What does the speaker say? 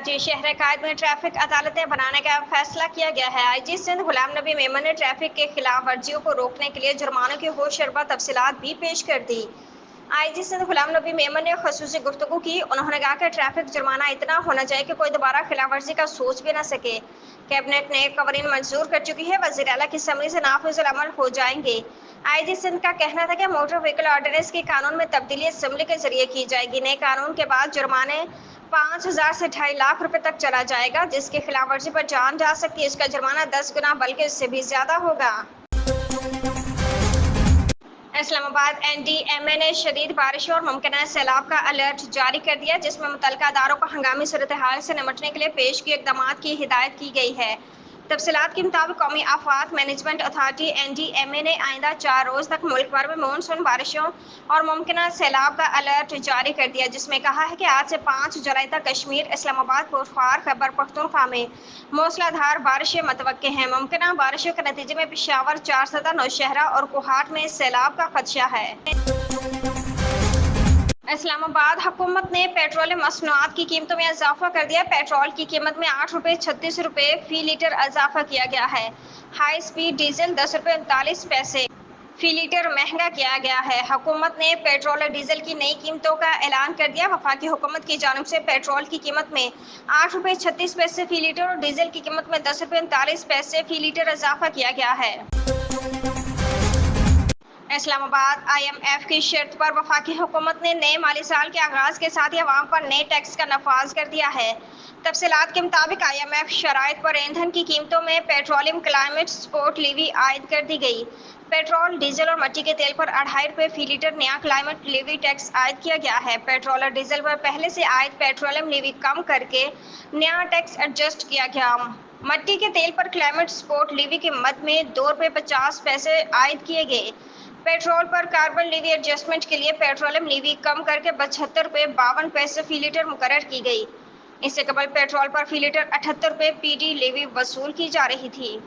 कराची शहर कायद में ट्रैफिक अदालतें बनाने का फैसला किया गया है। आईजी सिंध गुलाम नबी मेमन ने ट्रैफिक के खिलाफ वर्जियों को रोकने के लिए जुर्मानों की होशरबा तफसीलात भी पेश कर दी। आईजी सिंध गुलाम नबी मेमन ने खसूसी गुफ्तगू की। उन्होंने कहा कि ट्रैफिक जुर्माना इतना होना चाहिए कि कोई दोबारा खिलाफ वर्जी का सोच भी न सके। कैबिनेट ने कवानीन मंजूर कर चुकी है, वज़ीर आला की समरी से नाफिजुल अमल हो जाएंगे। आईजी सिंध का कहना था कि मोटर व्हीकल ऑर्डिनेंस के कानून में तब्दीली असेंबली के जरिए की जाएगी। नए कानून के बाद जुर्माने 5,000 से 2.5 लाख रुपए तक चला जाएगा। जिसकी खिलाफ वर्जी पर जान जा सकती है, इसका जुर्माना 10 गुना बल्कि इससे भी ज्यादा होगा। इस्लामाबाद एनडीएमए ने शदीद बारिशों और मुमकिन सैलाब का अलर्ट जारी कर दिया, जिसमें मुतल्लिका अदारों को हंगामी सूरत हाल से निपटने के लिए पेश किए इक़दाम की हिदायत की गई है। तफसीलात के मुताबिक कौमी आफात मैनेजमेंट अथॉरिटी एनडीएमए ने आइंदा 4 रोज़ तक मुल्क भर में मानसून बारिशों और मुमकिन सैलाब का अलर्ट जारी कर दिया, जिसमें कहा है कि आज से 5 जुलाई तक कश्मीर, इस्लामाबाद, पुरखार, खैबर पख्तूनख्वा में मूसलाधार बारिशें मतवक्के हैं। मुमकिन बारिशों के नतीजे में पेशावर, चारसदा, नौशहरा और कोहाट में सैलाब का खदशा है। इस्लामाबाद हुकूमत ने पेट्रोलियम मसनूआत की कीमतों में इजाफा कर दिया। पेट्रोल की कीमत में 8 रुपये 36 रुपये फी लीटर इजाफा किया गया है। हाई स्पीड डीजल 10 रुपये 39 पैसे फी लीटर महंगा किया गया है। हुकूमत ने पेट्रोल और डीजल की नई कीमतों का ऐलान कर दिया। वफाकी हुकूमत की जानिब से पेट्रोल की कीमत में 8 रुपये 36 पैसे फी लीटर और डीजल की कीमत में 10 रुपये 39 पैसे फी लीटर इजाफा किया गया है। इस्लामाबाद IMF की शर्त पर वफाकी हुकूमत ने नए माली साल के आगाज के साथ ही अवाम पर नए टैक्स का नफाज कर दिया है। तफसीलात के मुताबिक IMF शराइत पर ईंधन की कीमतों में पेट्रोलियम क्लाइमेट सपोर्ट लीवी आयद कर दी गई। पेट्रोल, डीजल और मट्टी के तेल पर 2.5 रुपये फी लीटर नया क्लाइमेट लीवी टैक्स आयद किया गया है। पेट्रोल और डीजल पर पहले से आयद पेट्रोलियम लीवी कम करके नया टैक्स एडजस्ट किया गया। मट्टी के तेल पर क्लाइमेट सपोर्ट लीवी की मद में 2 रुपये 50 पैसे आयद किए गए। पेट्रोल पर कार्बन लीवी एडजस्टमेंट के लिए पेट्रोलियम लीवी कम करके 72 रुपये 52 पैसे फी लीटर मुकर्रर की गई। इससे कबल पेट्रोल पर फी लीटर 78 रुपये PD लीवी वसूल की जा रही थी।